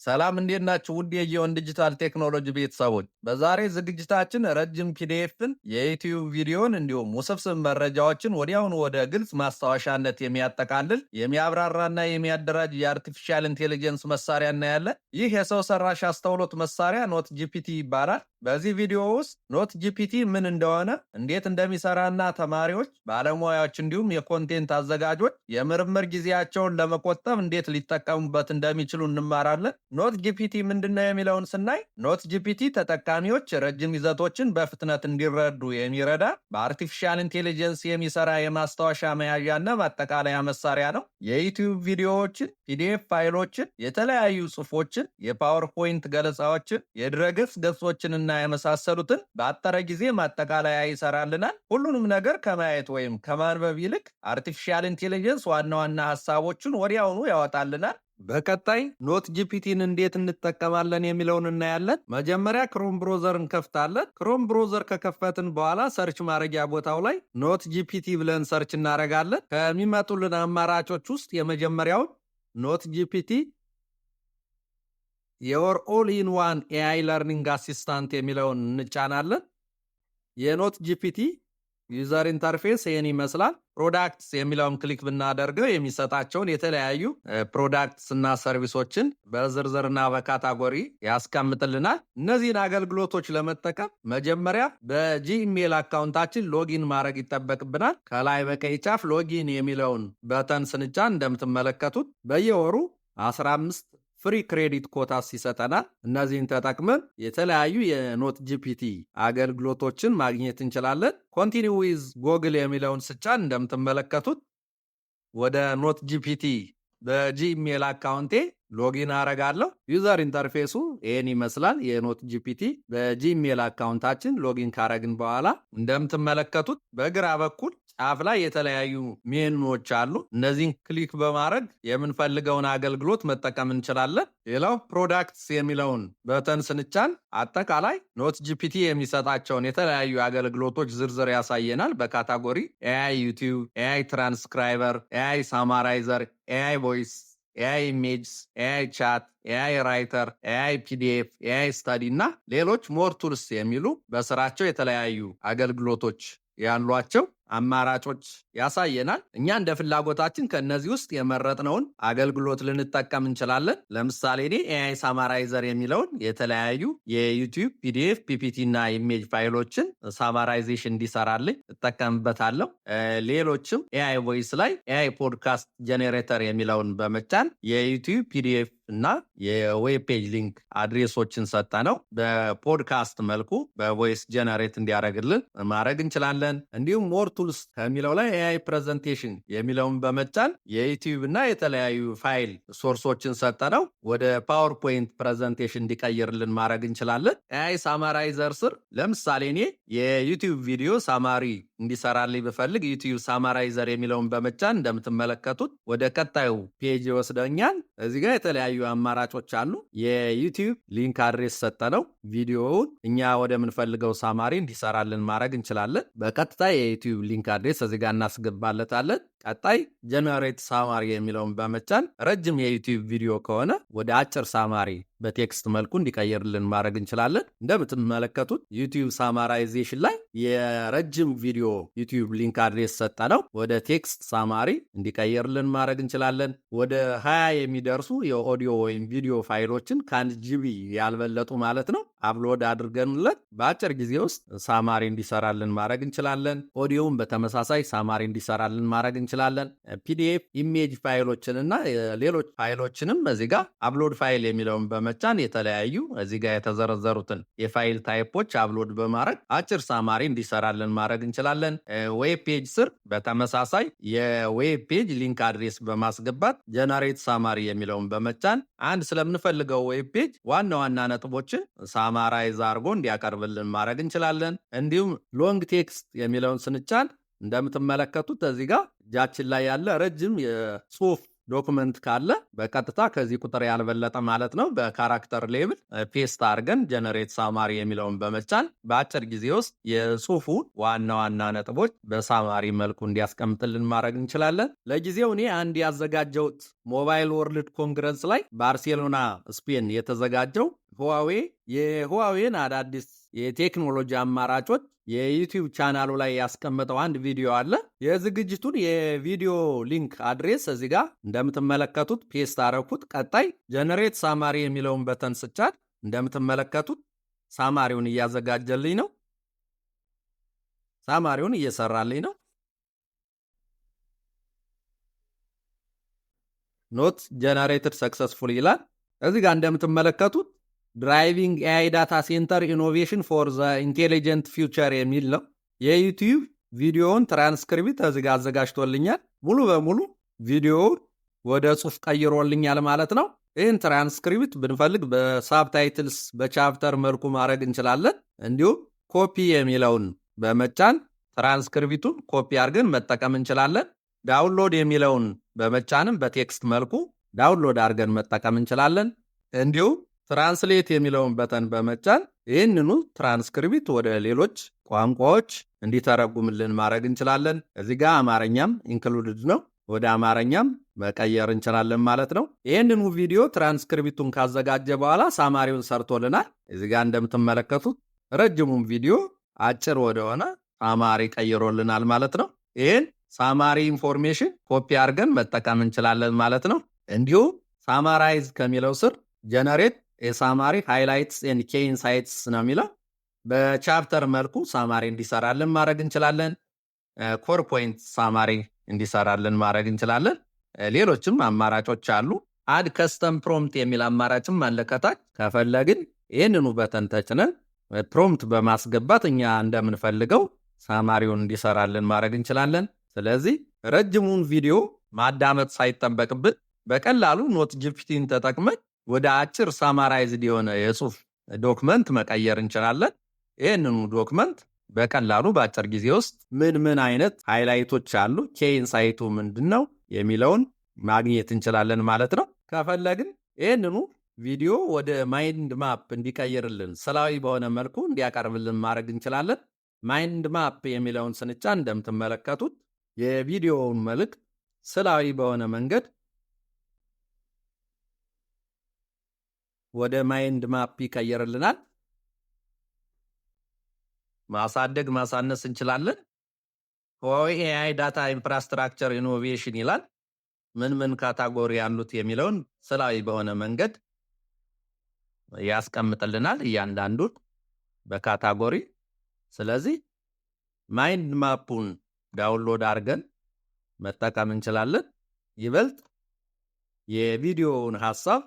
ሰላም እንዴት ናችሁ? ውድ የጊዮን ዲጂታል ቴክኖሎጂ ቤተሰቦች፣ በዛሬ ዝግጅታችን ረጅም ፒዲኤፍን፣ የዩቲዩብ ቪዲዮን እንዲሁም ውስብስብ መረጃዎችን ወዲያውኑ ወደ ግልጽ ማስታወሻነት የሚያጠቃልል የሚያብራራና የሚያደራጅ የአርቲፊሻል ኢንቴሊጀንስ መሳሪያ እናያለን። ይህ የሰው ሰራሽ አስተውሎት መሳሪያ ኖት ጂፒቲ ይባላል። በዚህ ቪዲዮ ውስጥ ኖት ጂፒቲ ምን እንደሆነ፣ እንዴት እንደሚሰራና ተማሪዎች፣ ባለሙያዎች እንዲሁም የኮንቴንት አዘጋጆች የምርምር ጊዜያቸውን ለመቆጠብ እንዴት ሊጠቀሙበት እንደሚችሉ እንማራለን። ኖት ጂፒቲ ምንድነው የሚለውን ስናይ ኖት ጂፒቲ ተጠቃሚዎች ረጅም ይዘቶችን በፍጥነት እንዲረዱ የሚረዳ በአርቲፊሻል ኢንቴሊጀንስ የሚሰራ የማስታወሻ መያዣና ማጠቃለያ መሳሪያ ነው። የዩቲዩብ ቪዲዮዎችን፣ ፒዲኤፍ ፋይሎችን፣ የተለያዩ ጽሑፎችን፣ የፓወርፖይንት ገለጻዎችን፣ የድረገጽ ገጾችንና የመሳሰሉትን በአጠረ ጊዜ ማጠቃለያ ይሰራልናል። ሁሉንም ነገር ከማየት ወይም ከማንበብ ይልቅ አርቲፊሻል ኢንቴሊጀንስ ዋና ዋና ሀሳቦችን ወዲያውኑ ያወጣልናል። በቀጣይ ኖት ጂፒቲን እንዴት እንጠቀማለን የሚለውን እናያለን። መጀመሪያ ክሮም ብሮዘር እንከፍታለን። ክሮም ብሮዘር ከከፈትን በኋላ ሰርች ማድረጊያ ቦታው ላይ ኖት ጂፒቲ ብለን ሰርች እናደርጋለን። ከሚመጡልን አማራጮች ውስጥ የመጀመሪያውን ኖት ጂፒቲ የወር ኦል ኢን ዋን ኤአይ ለርኒንግ አሲስታንት የሚለውን እንጫናለን። የኖት ጂፒቲ ዩዘር ኢንተርፌስ ይህን ይመስላል። ፕሮዳክትስ የሚለውን ክሊክ ብናደርገው የሚሰጣቸውን የተለያዩ ፕሮዳክትስ እና ሰርቪሶችን በዝርዝርና በካታጎሪ ያስቀምጥልናል። እነዚህን አገልግሎቶች ለመጠቀም መጀመሪያ በጂሜል አካውንታችን ሎጊን ማድረግ ይጠበቅብናል። ከላይ በቀይ ጫፍ ሎጊን የሚለውን በተን ስንጫን እንደምትመለከቱት በየወሩ 15 ፍሪ ክሬዲት ኮታስ ይሰጠናል። እነዚህን ተጠቅመን የተለያዩ የኖት ጂፒቲ አገልግሎቶችን ማግኘት እንችላለን። ኮንቲኒው ዊዝ ጎግል የሚለውን ስጫን እንደምትመለከቱት ወደ ኖት ጂፒቲ በጂሜል አካውንቴ ሎጊን አረጋለሁ። ዩዘር ኢንተርፌሱ ይህን ይመስላል። የኖት ጂፒቲ በጂሜል አካውንታችን ሎጊን ካረግን በኋላ እንደምትመለከቱት በግራ በኩል ጫፍ ላይ የተለያዩ ሜኑዎች አሉ። እነዚህን ክሊክ በማድረግ የምንፈልገውን አገልግሎት መጠቀም እንችላለን። ሌላው ፕሮዳክትስ የሚለውን በተን ስንጫን አጠቃላይ ኖት ጂፒቲ የሚሰጣቸውን የተለያዩ አገልግሎቶች ዝርዝር ያሳየናል። በካታጎሪ ኤአይ ዩቲዩብ፣ ኤአይ ትራንስክራይበር፣ ኤአይ ሳማራይዘር፣ ኤአይ ቮይስ፣ ኤአይ ኢሜጅስ፣ ኤአይ ቻት፣ ኤአይ ራይተር፣ ኤአይ ፒዲኤፍ፣ ኤአይ ስታዲ እና ሌሎች ሞር ቱልስ የሚሉ በስራቸው የተለያዩ አገልግሎቶች ያሏቸው አማራጮች ያሳየናል። እኛ እንደ ፍላጎታችን ከነዚህ ውስጥ የመረጥነውን አገልግሎት ልንጠቀም እንችላለን። ለምሳሌ እኔ ኤአይ ሳማራይዘር የሚለውን የተለያዩ የዩቲዩብ ፒዲኤፍ፣ ፒፒቲ እና ኢሜጅ ፋይሎችን ሳማራይዜሽን እንዲሰራልኝ እጠቀምበታለሁ። ሌሎችም ኤአይ ቮይስ ላይ ኤአይ ፖድካስት ጄኔሬተር የሚለውን በመጫን የዩቲዩብ ፒዲኤፍ እና የዌብ ፔጅ ሊንክ አድሬሶችን ሰጠነው በፖድካስት መልኩ በቮይስ ጀነሬት እንዲያደርግልን ማድረግ እንችላለን። እንዲሁም ሞር ቱልስ ከሚለው ላይ ኤአይ ፕሬዘንቴሽን የሚለውን በመጫን የዩቲዩብ እና የተለያዩ ፋይል ሶርሶችን ሰጠነው ወደ ፓወርፖይንት ፕሬዘንቴሽን እንዲቀይርልን ማድረግ እንችላለን። ኤአይ ሳማራይዘር ስር ለምሳሌ እኔ የዩቲዩብ ቪዲዮ ሳማሪ እንዲሰራልኝ ብፈልግ ዩቲዩብ ሳማራይዘር የሚለውን በመጫን እንደምትመለከቱት ወደ ቀጣዩ ፔጅ ይወስደኛል። እዚህ ጋር የተለያዩ አማራጮች አሉ። የዩቲዩብ ሊንክ አድሬስ ሰጠነው ቪዲዮውን እኛ ወደምንፈልገው ሳማሪ እንዲሰራልን ማድረግ እንችላለን። በቀጥታ የዩቲዩብ ሊንክ አድሬስ እዚህ ጋር እናስገባለታለን። ቀጣይ ጀነሬት ሳማሪ የሚለውን በመጫን ረጅም የዩቲዩብ ቪዲዮ ከሆነ ወደ አጭር ሳማሪ በቴክስት መልኩ እንዲቀይርልን ማድረግ እንችላለን። እንደምትመለከቱት ዩቲዩብ ሳማራይዜሽን ላይ የረጅም ቪዲዮ ዩቲዩብ ሊንክ አድሬስ ሰጠነው ወደ ቴክስት ሳማሪ እንዲቀይርልን ማድረግ እንችላለን። ወደ 20 የሚደርሱ የኦዲዮ ወይም ቪዲዮ ፋይሎችን ከ1 ጂቢ ያልበለጡ ማለት ነው አፕሎድ አድርገንለት በአጭር ጊዜ ውስጥ ሳማሪ እንዲሰራልን ማድረግ እንችላለን። ኦዲዮውን በተመሳሳይ ሳማሪ እንዲሰራልን ማድረግ እንችላለን። ፒዲኤፍ ኢሜጅ ፋይሎችንና ሌሎች ፋይሎችንም እዚህ ጋር አፕሎድ ፋይል የሚለውን በመጫን የተለያዩ እዚህ ጋር የተዘረዘሩትን የፋይል ታይፖች አፕሎድ በማድረግ አጭር ሳማሪ እንዲሰራልን ማድረግ እንችላለን። ዌብ ፔጅ ስር በተመሳሳይ የዌብ ፔጅ ሊንክ አድሬስ በማስገባት ጀነሬት ሳማሪ የሚለውን በመጫን አንድ ስለምንፈልገው ዌብ ፔጅ ዋና ዋና ነጥቦችን ሳማራይዝ አድርጎ እንዲያቀርብልን ማድረግ እንችላለን። እንዲሁም ሎንግ ቴክስት የሚለውን ስንጫን እንደምትመለከቱት እዚህ ጋር እጃችን ላይ ያለ ረጅም የጽሁፍ ዶክመንት ካለ በቀጥታ ከዚህ ቁጥር ያልበለጠ ማለት ነው በካራክተር ሌብል ፔስት አድርገን ጀነሬት ሳማሪ የሚለውን በመጫን በአጭር ጊዜ ውስጥ የጽሁፉ ዋና ዋና ነጥቦች በሳማሪ መልኩ እንዲያስቀምጥልን ማድረግ እንችላለን። ለጊዜው እኔ አንድ ያዘጋጀሁት ሞባይል ወርልድ ኮንግረስ ላይ ባርሴሎና ስፔን የተዘጋጀው የሁዋዌን አዳዲስ የቴክኖሎጂ አማራጮች የዩቲዩብ ቻናሉ ላይ ያስቀመጠው አንድ ቪዲዮ አለ። የዝግጅቱን የቪዲዮ ሊንክ አድሬስ እዚህ ጋር እንደምትመለከቱት ፔስት አረኩት። ቀጣይ ጀነሬት ሳማሪ የሚለውን በተን ስጫት እንደምትመለከቱት ሳማሪውን እያዘጋጀልኝ ነው። ሳማሪውን እየሰራልኝ ነው። ኖት ጀነሬትድ ሰክሰስፉል ይላል። እዚህ ጋር እንደምትመለከቱት ድራይቪንግ ኤአይ ዳታ ሴንተር ኢኖቬሽን ፎር ዘ ኢንቴሊጀንት ፊውቸር የሚል ነው። የዩቲዩብ ቪዲዮውን ትራንስክሪፕት እዚህ ጋር አዘጋጅቶልኛል። ሙሉ በሙሉ ቪዲዮውን ወደ ጽሑፍ ቀይሮልኛል ማለት ነው። ይህን ትራንስክሪፕት ብንፈልግ በሳብታይትልስ በቻፕተር መልኩ ማድረግ እንችላለን። እንዲሁም ኮፒ የሚለውን በመጫን ትራንስክሪፕቱን ኮፒ አድርገን መጠቀም እንችላለን። ዳውንሎድ የሚለውን በመጫንም በቴክስት መልኩ ዳውንሎድ አድርገን መጠቀም እንችላለን። እንዲሁም ትራንስሌት የሚለውን በተን በመጫን ይህንኑ ትራንስክሪፕት ወደ ሌሎች ቋንቋዎች እንዲተረጉምልን ማድረግ እንችላለን። እዚህ ጋር አማርኛም ኢንክሉድድ ነው። ወደ አማርኛም መቀየር እንችላለን ማለት ነው። ይህንኑ ቪዲዮ ትራንስክሪፕቱን ካዘጋጀ በኋላ ሳማሪውን ሰርቶልናል። እዚህ ጋር እንደምትመለከቱት ረጅሙን ቪዲዮ አጭር ወደሆነ ሳማሪ ቀይሮልናል ማለት ነው። ይህን ሳማሪ ኢንፎርሜሽን ኮፒ አድርገን መጠቀም እንችላለን ማለት ነው። እንዲሁም ሳማራይዝ ከሚለው ስር ጀነሬት የሳማሪ ሃይላይትስ ኤንድ ኬይ ኢንሳይትስ ነው የሚለው በቻፕተር መልኩ ሳማሪ እንዲሰራልን ማድረግ እንችላለን። ኮር ፖይንት ሳማሪ እንዲሰራልን ማድረግ እንችላለን። ሌሎችም አማራጮች አሉ። አድ ከስተም ፕሮምፕት የሚል አማራጭም አለ ከታች። ከፈለግን ይህንኑ በተን ተጭነን ፕሮምፕት በማስገባት እኛ እንደምንፈልገው ሳማሪውን እንዲሰራልን ማድረግ እንችላለን። ስለዚህ ረጅሙን ቪዲዮ ማዳመጥ ሳይጠበቅብን በቀላሉ ኖት ጂፒቲን ተጠቅመን ወደ አጭር ሳማራይዝድ የሆነ የጽሁፍ ዶክመንት መቀየር እንችላለን። ይህንኑ ዶክመንት በቀላሉ በአጭር ጊዜ ውስጥ ምን አይነት ሃይላይቶች አሉ፣ ኬይ ኢንሳይቱ ምንድን ነው የሚለውን ማግኘት እንችላለን ማለት ነው። ከፈለግን ይህንኑ ቪዲዮ ወደ ማይንድ ማፕ እንዲቀይርልን ስላዊ በሆነ መልኩ እንዲያቀርብልን ማድረግ እንችላለን። ማይንድ ማፕ የሚለውን ስንጫ እንደምትመለከቱት የቪዲዮውን መልእክት ስላዊ በሆነ መንገድ ወደ ማይንድ ማፕ ይቀየርልናል። ማሳደግ ማሳነስ እንችላለን። ሁዋዌ ኤአይ ዳታ ኢንፍራስትራክቸር ኢኖቬሽን ይላል። ምን ካታጎሪ ያሉት የሚለውን ስላዊ በሆነ መንገድ ያስቀምጥልናል እያንዳንዱን በካታጎሪ። ስለዚህ ማይንድ ማፑን ዳውንሎድ አድርገን መጠቀም እንችላለን። ይበልጥ የቪዲዮውን ሐሳብ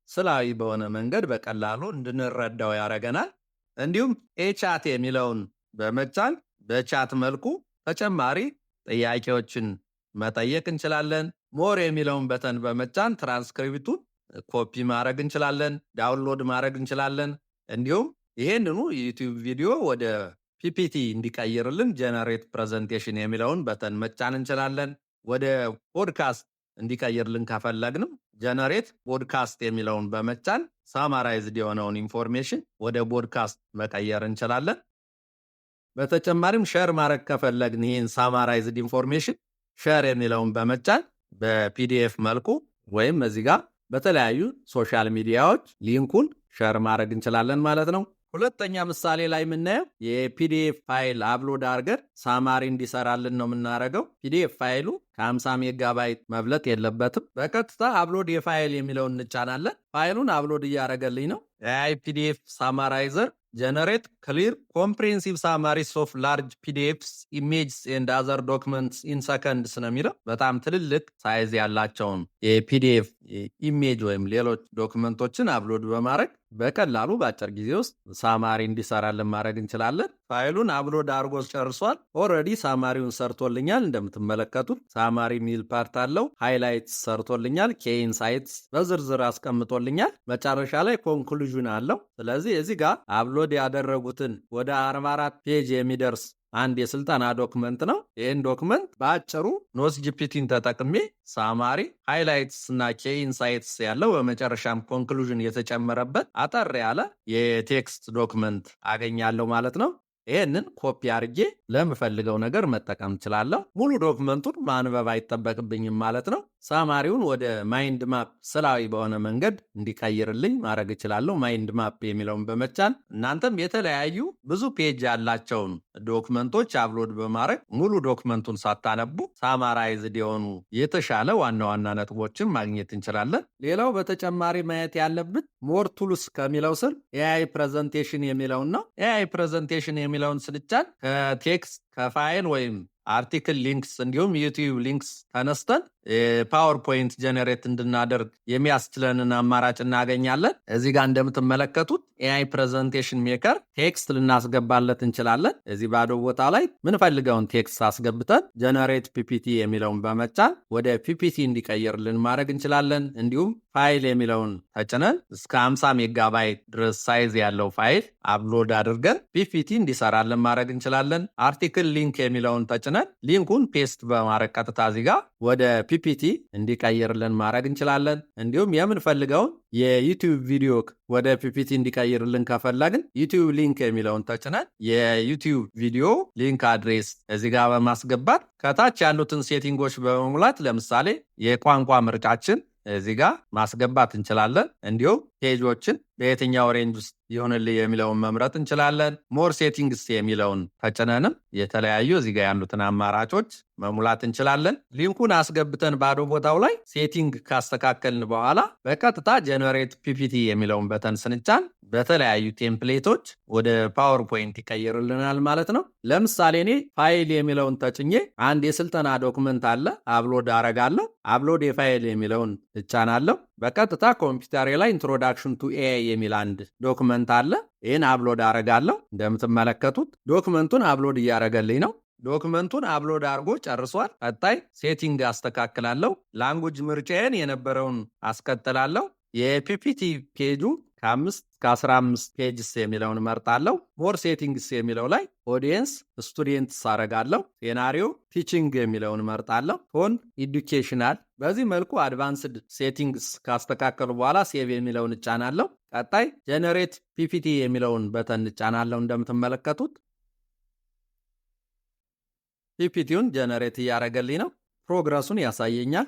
ስላዊ በሆነ መንገድ በቀላሉ እንድንረዳው ያደርገናል። እንዲሁም ኤቻት የሚለውን በመጫን በቻት መልኩ ተጨማሪ ጥያቄዎችን መጠየቅ እንችላለን። ሞር የሚለውን በተን በመጫን ትራንስክሪፕቱን ኮፒ ማድረግ እንችላለን፣ ዳውንሎድ ማድረግ እንችላለን። እንዲሁም ይሄንኑ ዩቲዩብ ቪዲዮ ወደ ፒፒቲ እንዲቀይርልን ጀነሬት ፕሬዘንቴሽን የሚለውን በተን መጫን እንችላለን። ወደ ፖድካስት እንዲቀይርልን ከፈለግንም ጀነሬት ፖድካስት የሚለውን በመጫን ሳማራይዝድ የሆነውን ኢንፎርሜሽን ወደ ፖድካስት መቀየር እንችላለን። በተጨማሪም ሼር ማድረግ ከፈለግን ይህን ሳማራይዝድ ኢንፎርሜሽን ሼር የሚለውን በመጫን በፒዲኤፍ መልኩ ወይም እዚህ ጋር በተለያዩ ሶሻል ሚዲያዎች ሊንኩን ሼር ማድረግ እንችላለን ማለት ነው። ሁለተኛ ምሳሌ ላይ የምናየው የፒዲኤፍ ፋይል አፕሎድ አድርገን ሳማሪ እንዲሰራልን ነው የምናደርገው። ፒዲኤፍ ፋይሉ ከ50 ሜጋባይት መብለጥ የለበትም። በቀጥታ አፕሎድ የፋይል የሚለውን እንጫናለን። ፋይሉን አፕሎድ እያደረገልኝ ነው። ኤአይ ፒዲኤፍ ሳማራይዘር ጀነሬት ክሊር ኮምፕሬንሲቭ ሳማሪስ ኦፍ ላርጅ ፒዲኤፍስ ኢሜጅስ ኤንድ አዘር ዶክመንትስ ኢን ሰከንድስ ነው የሚለው። በጣም ትልልቅ ሳይዝ ያላቸውን የፒዲኤፍ ኢሜጅ ወይም ሌሎች ዶክመንቶችን አፕሎድ በማድረግ በቀላሉ በአጭር ጊዜ ውስጥ ሳማሪ እንዲሰራልን ማድረግ እንችላለን። ፋይሉን አፕሎድ አድርጎ ጨርሷል። ኦልሬዲ ሳማሪውን ሰርቶልኛል። እንደምትመለከቱት ሳማሪ ሚል ፓርት አለው። ሃይላይትስ ሰርቶልኛል። ኬ ኢንሳይትስ በዝርዝር አስቀምጦልኛል። መጨረሻ ላይ ኮንክሉዥን አለው። ስለዚህ እዚህ ጋር አፕሎድ ያደረጉትን ወደ 44 ፔጅ የሚደርስ አንድ የስልጠና ዶክመንት ነው። ይህን ዶክመንት በአጭሩ ኖት ጂፒቲን ተጠቅሜ ሳማሪ፣ ሃይላይትስ እና ኬ ኢንሳይትስ ያለው በመጨረሻም ኮንክሉዥን የተጨመረበት አጠር ያለ የቴክስት ዶክመንት አገኛለሁ ማለት ነው። ይህንን ኮፒ አድርጌ ለምፈልገው ነገር መጠቀም እችላለሁ። ሙሉ ዶክመንቱን ማንበብ አይጠበቅብኝም ማለት ነው። ሳማሪውን ወደ ማይንድ ማፕ ስላዊ በሆነ መንገድ እንዲቀይርልኝ ማድረግ እችላለሁ። ማይንድ ማፕ የሚለውን በመጫን እናንተም የተለያዩ ብዙ ፔጅ ያላቸውን ዶክመንቶች አፕሎድ በማድረግ ሙሉ ዶክመንቱን ሳታነቡ ሳማራይዝድ የሆኑ የተሻለ ዋና ዋና ነጥቦችን ማግኘት እንችላለን። ሌላው በተጨማሪ ማየት ያለብን ሞር ቱልስ ከሚለው ስር ኤአይ ፕሬዘንቴሽን የሚለውን ነው። ኤአይ ፕሬዘንቴሽን የሚለውን ስንጫን ከቴክስት ከፋይል ወይም አርቲክል ሊንክስ እንዲሁም ዩቲዩብ ሊንክስ ተነስተን ፓወርፖይንት ጀነሬት እንድናደርግ የሚያስችለንን አማራጭ እናገኛለን። እዚህ ጋር እንደምትመለከቱት ኤአይ ፕሬዘንቴሽን ሜከር ቴክስት ልናስገባለት እንችላለን። እዚህ ባዶ ቦታ ላይ ምንፈልገውን ቴክስት አስገብተን ጀነሬት ፒፒቲ የሚለውን በመጫን ወደ ፒፒቲ እንዲቀይርልን ማድረግ እንችላለን። እንዲሁም ፋይል የሚለውን ተጭነን እስከ 50 ሜጋባይት ድረስ ሳይዝ ያለው ፋይል አፕሎድ አድርገን ፒፒቲ እንዲሰራልን ማድረግ እንችላለን። አርቲክል ሊንክ የሚለውን ተጭነን ሊንኩን ፔስት በማድረግ ቀጥታ እዚህ ጋር ወደ ፒፒቲ እንዲቀይርልን ማድረግ እንችላለን። እንዲሁም የምንፈልገውን የዩቲዩብ ቪዲዮ ወደ ፒፒቲ እንዲቀይርልን ከፈለግን ዩቲዩብ ሊንክ የሚለውን ተጭነን የዩቲዩብ ቪዲዮ ሊንክ አድሬስ እዚህ ጋር በማስገባት ከታች ያሉትን ሴቲንጎች በመሙላት ለምሳሌ የቋንቋ ምርጫችን እዚህ ጋር ማስገባት እንችላለን። እንዲሁም ፔጆችን በየትኛው ሬንጅ ውስጥ ይሆንልኝ የሚለውን መምረጥ እንችላለን። ሞር ሴቲንግስ የሚለውን ተጭነንም የተለያዩ እዚህ ጋር ያሉትን አማራጮች መሙላት እንችላለን። ሊንኩን አስገብተን ባዶ ቦታው ላይ ሴቲንግ ካስተካከልን በኋላ በቀጥታ ጀነሬት ፒፒቲ የሚለውን በተን ስንጫን በተለያዩ ቴምፕሌቶች ወደ ፓወርፖይንት ይቀይርልናል ማለት ነው። ለምሳሌ እኔ ፋይል የሚለውን ተጭኜ አንድ የስልጠና ዶክመንት አለ አፕሎድ አረጋለሁ። አፕሎድ የፋይል የሚለውን እጫናለሁ። በቀጥታ ኮምፒውተሬ ላይ ኢንትሮዳክሽን ቱ ኤአይ የሚል አንድ ዶክመንት አለ። ይህን አፕሎድ አረጋለሁ። እንደምትመለከቱት ዶክመንቱን አፕሎድ እያረገልኝ ነው። ዶክመንቱን አፕሎድ አድርጎ ጨርሷል። ቀጣይ ሴቲንግ አስተካክላለሁ። ላንጉጅ ምርጫዬን የነበረውን አስቀጥላለሁ። የፒፒቲ ፔጁ ከ5 እስከ 15 ፔጅስ የሚለውን መርጣለሁ። ሞር ሴቲንግስ የሚለው ላይ ኦዲየንስ ስቱዴንትስ አረጋለሁ። ሴናሪዮ ቲቺንግ የሚለውን መርጣለሁ። ቶን ኢዱኬሽናል። በዚህ መልኩ አድቫንስድ ሴቲንግስ ካስተካከሉ በኋላ ሴቭ የሚለውን እጫናለሁ። ቀጣይ ጀነሬት ፒፒቲ የሚለውን በተን እጫናለሁ። እንደምትመለከቱት ፒፒቲውን ጀነሬት እያረገልኝ ነው። ፕሮግረሱን ያሳየኛል።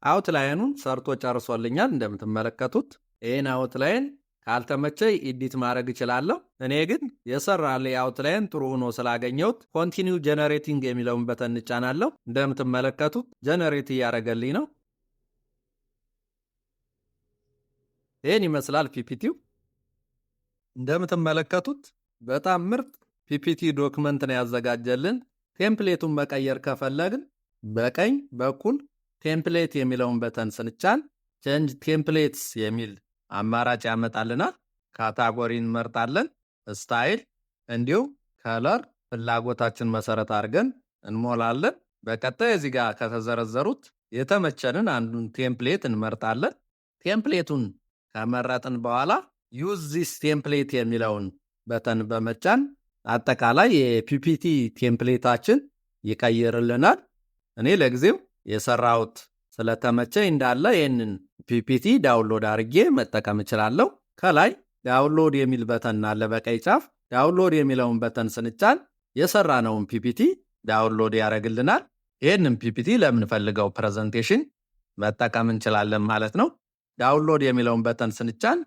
አውትላይኑን ሰርቶ ጨርሶልኛል። እንደምትመለከቱት ይህን አውትላይን ካልተመቸ ኢዲት ማድረግ እችላለሁ። እኔ ግን የሰራልኝ አውትላይን ጥሩ ሆኖ ስላገኘሁት ኮንቲኒው ጀነሬቲንግ የሚለውን በተን እጫናለሁ። እንደምትመለከቱት ጀነሬት እያረገልኝ ነው። ይህን ይመስላል ፒፒቲው። እንደምትመለከቱት በጣም ምርጥ ፒፒቲ ዶክመንት ነው ያዘጋጀልን። ቴምፕሌቱን መቀየር ከፈለግን በቀኝ በኩል ቴምፕሌት የሚለውን በተን ስንጫን ቼንጅ ቴምፕሌትስ የሚል አማራጭ ያመጣልናል። ካታጎሪ እንመርጣለን። ስታይል እንዲሁም ከለር ፍላጎታችን መሰረት አድርገን እንሞላለን። በቀጣይ እዚህ ጋር ከተዘረዘሩት የተመቸንን አንዱን ቴምፕሌት እንመርጣለን። ቴምፕሌቱን ከመረጥን በኋላ ዩዝ ዚስ ቴምፕሌት የሚለውን በተን በመጫን አጠቃላይ የፒፒቲ ቴምፕሌታችን ይቀይርልናል። እኔ ለጊዜው የሰራሁት ስለተመቸኝ እንዳለ ይህንን ፒፒቲ ዳውንሎድ አድርጌ መጠቀም እችላለሁ። ከላይ ዳውንሎድ የሚል በተን አለ በቀይ ጫፍ። ዳውንሎድ የሚለውን በተን ስንጫን የሰራነውን ፒፒቲ ዳውንሎድ ያደርግልናል። ይህንን ፒፒቲ ለምንፈልገው ፕሬዘንቴሽን መጠቀም እንችላለን ማለት ነው። ዳውንሎድ የሚለውን በተን ስንጫን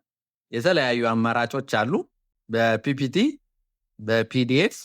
የተለያዩ አማራጮች አሉ። በፒፒቲ በፒዲኤፍ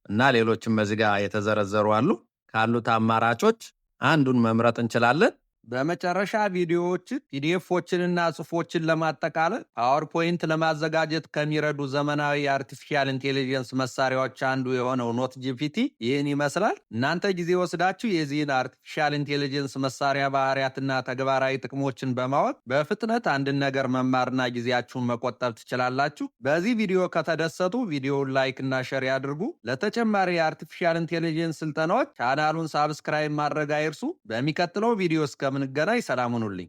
እና ሌሎችም በዚህ ጋር የተዘረዘሩ አሉ። ካሉት አማራጮች አንዱን መምረጥ እንችላለን። በመጨረሻ ቪዲዮዎችን፣ ፒዲኤፎችንና ጽሑፎችን ለማጠቃለል ፓወርፖይንት ለማዘጋጀት ከሚረዱ ዘመናዊ የአርቲፊሻል ኢንቴሊጀንስ መሳሪያዎች አንዱ የሆነው ኖት ጂፒቲ ይህን ይመስላል። እናንተ ጊዜ ወስዳችሁ የዚህን አርቲፊሻል ኢንቴሊጀንስ መሳሪያ ባህሪያትና ተግባራዊ ጥቅሞችን በማወቅ በፍጥነት አንድን ነገር መማርና ጊዜያችሁን መቆጠብ ትችላላችሁ። በዚህ ቪዲዮ ከተደሰቱ ቪዲዮውን ላይክ እና ሼር ያድርጉ። ለተጨማሪ የአርቲፊሻል ኢንቴሊጀንስ ስልጠናዎች ቻናሉን ሳብስክራይብ ማድረግ አይርሱ። በሚቀጥለው ቪዲዮ እስከምንገናኝ ሰላም ሁኑልኝ።